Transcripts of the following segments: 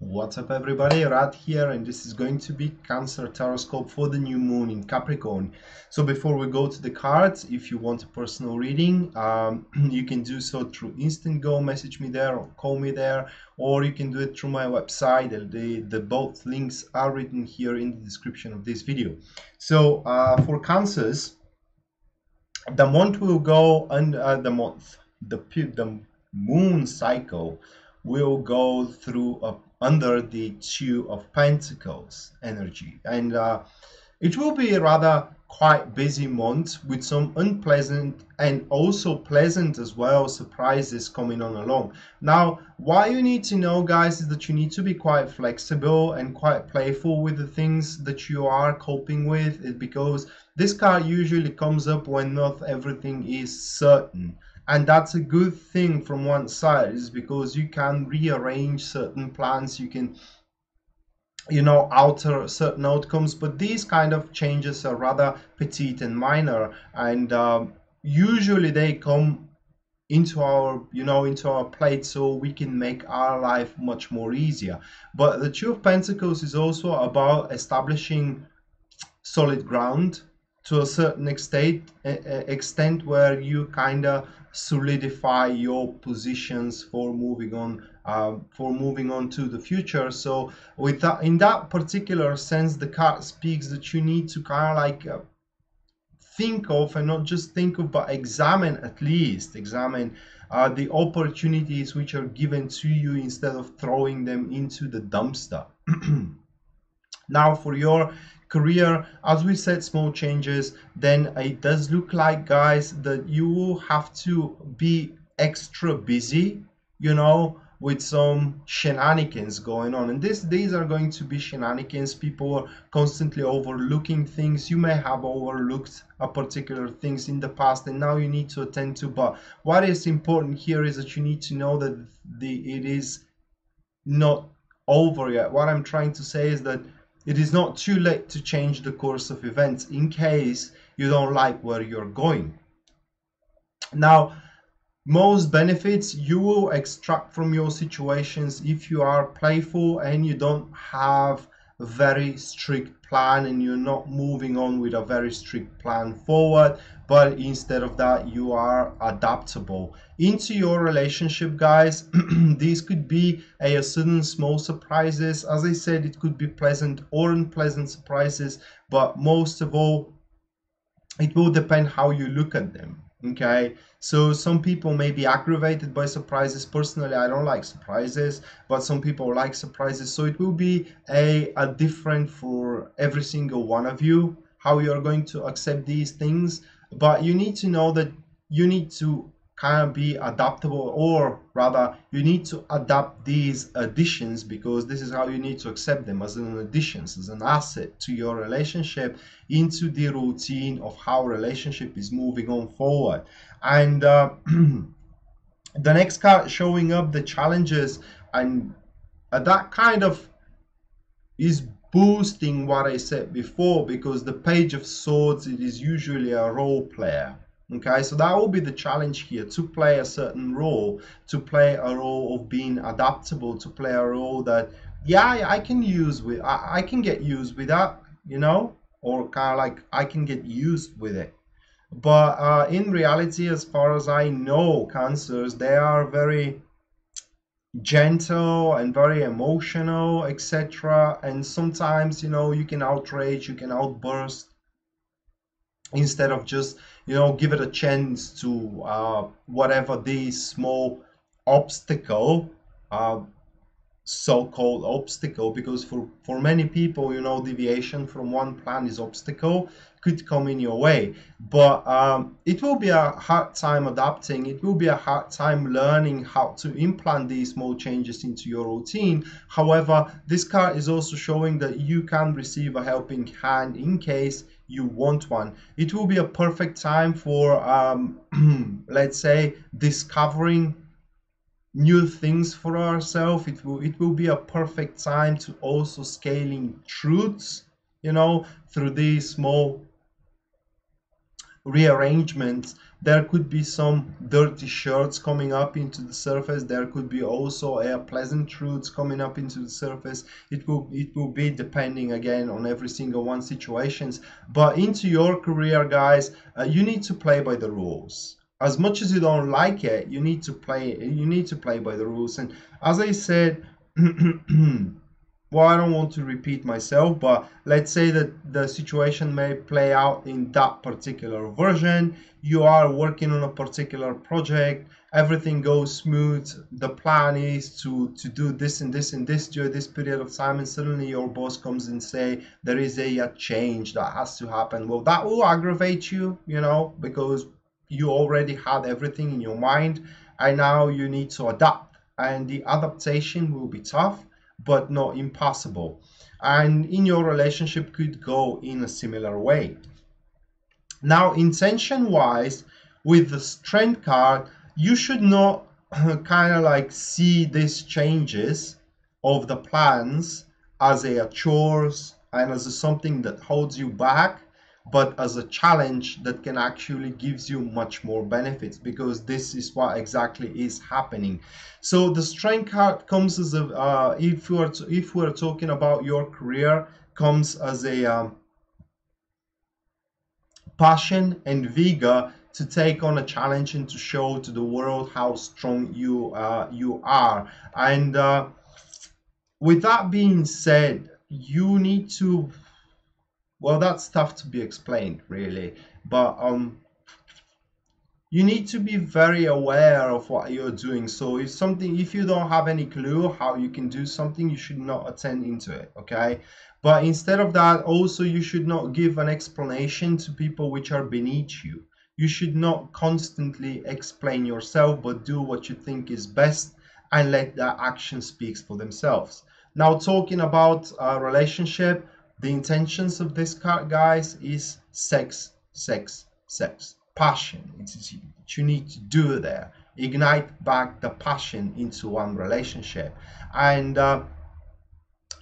What's up everybody, Rad here, and this is going to be Cancer Taroscope for the new moon in Capricorn. So before we go to the cards, if you want a personal reading, you can do so through Instant Go, message me there or call me there, or you can do it through my website. The both links are written here in the description of this video. So for Cancers, the month will go under the moon cycle will go through under the Two of Pentacles energy, and it will be a rather quite busy month with some unpleasant and also pleasant as well surprises coming on along. Now, what you need to know, guys, is that you need to be quite flexible and quite playful with the things that you are coping with, because this card usually comes up when not everything is certain. And that's a good thing from one side, is because you can rearrange certain plans, you can alter certain outcomes, but these kind of changes are rather petite and minor, and usually they come into our into our plate so we can make our life much more easier. But the Two of Pentacles is also about establishing solid ground to a certain extent where you kind of solidify your positions for moving on to the future. So with that, in that particular sense, the card speaks that you need to kind of like think of, and not just think of, but examine the opportunities which are given to you instead of throwing them into the dumpster. Now for your career, as we said, small changes, then it does look like, guys, that you will have to be extra busy, with some shenanigans going on. And these are going to be shenanigans. People are constantly overlooking things. You may have overlooked a particular things in the past, and now you need to attend to. But what is important here is that you need to know that it is not over yet. What I'm trying to say is that it is not too late to change the course of events in case you don't like where you're going. Now, most benefits you will extract from your situations if you are playful and you don't have a very strict plan, and you're not moving on with a very strict plan forward, but instead of that you are adaptable into your relationship, guys. These could be a sudden small surprises. As I said, it could be pleasant or unpleasant surprises, but most of all it will depend how you look at them. Okay, so some people may be aggravated by surprises. Personally, I don't like surprises, but some people like surprises. So it will be a different for every single one of you how you're going to accept these things. But you need to know that you need to kind of be adaptable, or rather you need to adapt these additions, because this is how you need to accept them, as an additions, as an asset to your relationship, into the routine of how relationship is moving on forward. And the next card showing up the challenges, and that kind of is boosting what I said before, because the Page of Swords, it is usually a role player. Okay, so that will be the challenge here, to play a certain role, to play a role of being adaptable, to play a role that, yeah, I can get used with that, or kind of like I can get used with it. But in reality, as far as I know, Cancers, they are very gentle and very emotional, etc. And sometimes, you can outrage, you can outburst, instead of just give it a chance to whatever these small obstacle, so-called obstacle, because for many people, deviation from one plan is obstacle, could come in your way. But it will be a hard time adapting. It will be a hard time learning how to implant these small changes into your routine. However, this card is also showing that you can receive a helping hand in case you want one. It will be a perfect time for let's say discovering new things for ourselves. It will be a perfect time to also scaling truths, through these small rearrangements. There could be some dirty shirts coming up into the surface. There could be also a pleasant truths coming up into the surface. It will be depending again on every single one situations. But into your career, guys, you need to play by the rules. As much as you don't like it, you need to play. You need to play by the rules. And as I said, well, I don't want to repeat myself, but let's say that the situation may play out in that particular version. You are working on a particular project, everything goes smooth. The plan is to do this and this and this during this period of time, and suddenly your boss comes and say there is a change that has to happen. Well, that will aggravate you, you know, because you already had everything in your mind, and now you need to adapt, and the adaptation will be tough but not impossible. And in your relationship could go in a similar way. Now, intention wise, with the strength card, you should not kind of like see these changes of the plans as a chores and as a something that holds you back, but as a challenge that can actually gives you much more benefits, because this is what exactly is happening. So the strength card comes as a if we're talking about your career, comes as a passion and vigor to take on a challenge and to show to the world how strong you are. And with that being said, you need to, well, that's tough to be explained really, but you need to be very aware of what you're doing. So if you don't have any clue how you can do something, you should not attend into it, okay? But instead of that, also you should not give an explanation to people which are beneath you. You should not constantly explain yourself, but do what you think is best and let the action speaks for themselves. Now, talking about a relationship, the intentions of this card, guys, is sex, sex, sex. Passion. It's what you need to do there. Ignite back the passion into one relationship. And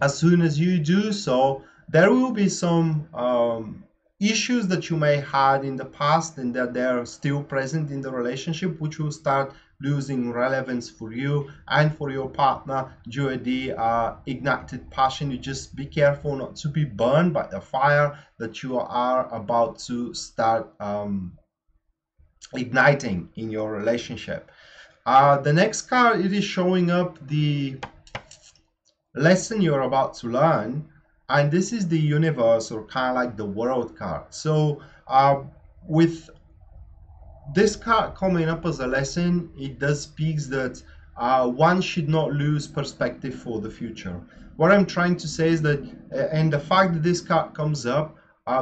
as soon as you do so, there will be some issues that you may had in the past and that they're still present in the relationship, which will start losing relevance for you and for your partner during the ignited passion. You just be careful not to be burned by the fire that you are about to start igniting in your relationship. The next card, it is showing up the lesson you're about to learn, and this is the universe, or kind of like the world card. So with this card coming up as a lesson, it does speaks that one should not lose perspective for the future. What I'm trying to say is that, and the fact that this card comes up,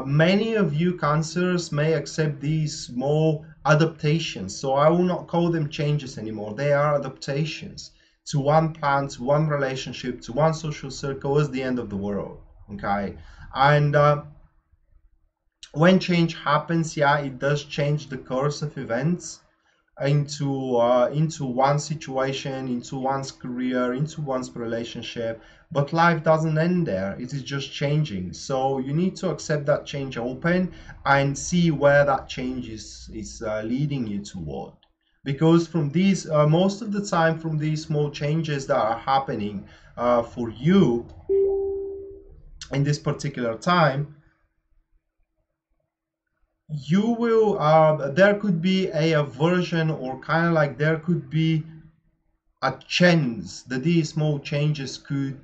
many of you cancers may accept these small adaptations. So I will not call them changes anymore. They are adaptations to one plan, to one relationship, to one social circle as the end of the world. Okay. And when change happens, yeah, it does change the course of events into one situation, into one's career, into one's relationship. But life doesn't end there. It is just changing. So you need to accept that change open and see where that change is leading you toward. Because from these, most of the time, from these small changes that are happening for you in this particular time, you will there could be a version, or kind of like there could be a chance that these small changes could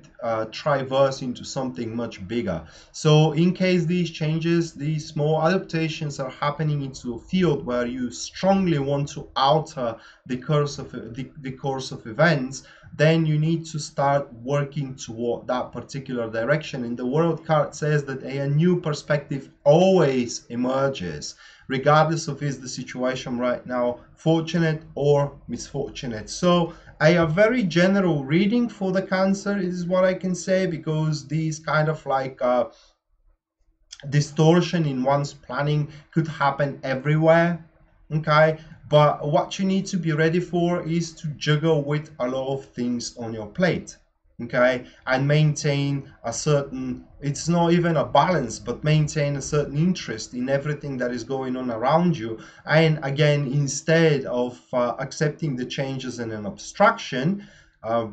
traverse into something much bigger. So in case these changes, these small adaptations are happening into a field where you strongly want to alter the course of events, then you need to start working toward that particular direction. And the world card says that a new perspective always emerges, regardless of is the situation right now fortunate or misfortunate. So a very general reading for the Cancer is what I can say, because these kind of like distortion in one's planning could happen everywhere. Okay, but what you need to be ready for is to juggle with a lot of things on your plate. okay, and maintain a certain, it's not even a balance, but maintain a certain interest in everything that is going on around you. And again, instead of accepting the changes in an obstruction, uh,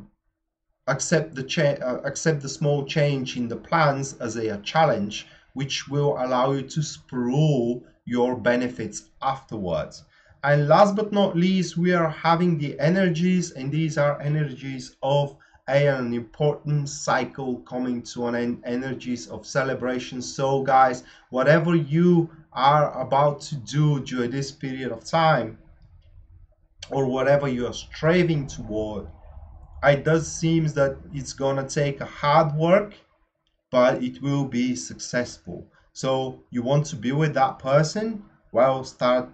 accept the small change in the plans as a challenge, which will allow you to sprawl your benefits afterwards. And last but not least, we are having the energies, and these are energies of an important cycle coming to an end, energies of celebration. So guys, whatever you are about to do during this period of time, or whatever you are striving toward, it does seem that it's gonna take a hard work, but it will be successful. So you want to be with that person? Well, start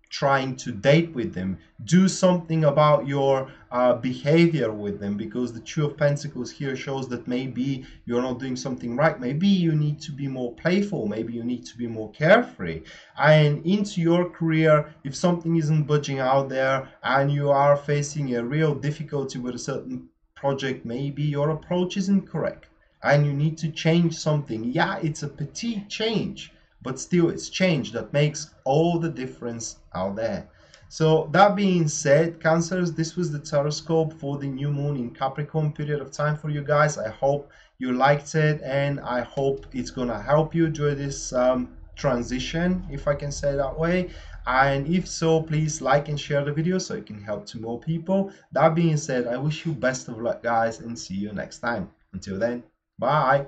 trying to date with them. Do something about your behavior with them, because the Two of Pentacles here shows that maybe you're not doing something right. Maybe you need to be more playful. Maybe you need to be more carefree. And into your career, if something isn't budging out there and you are facing a real difficulty with a certain project, maybe your approach isn't correct and you need to change something. Yeah, it's a petite change, but still it's change that makes all the difference out there. So that being said, Cancers, this was the Taroscope for the new moon in Capricorn period of time for you guys. I hope you liked it, and I hope it's gonna help you during this transition, if I can say that way. And if so, please like and share the video so it can help to more people. That being said, I wish you best of luck, guys, and see you next time. Until then, bye.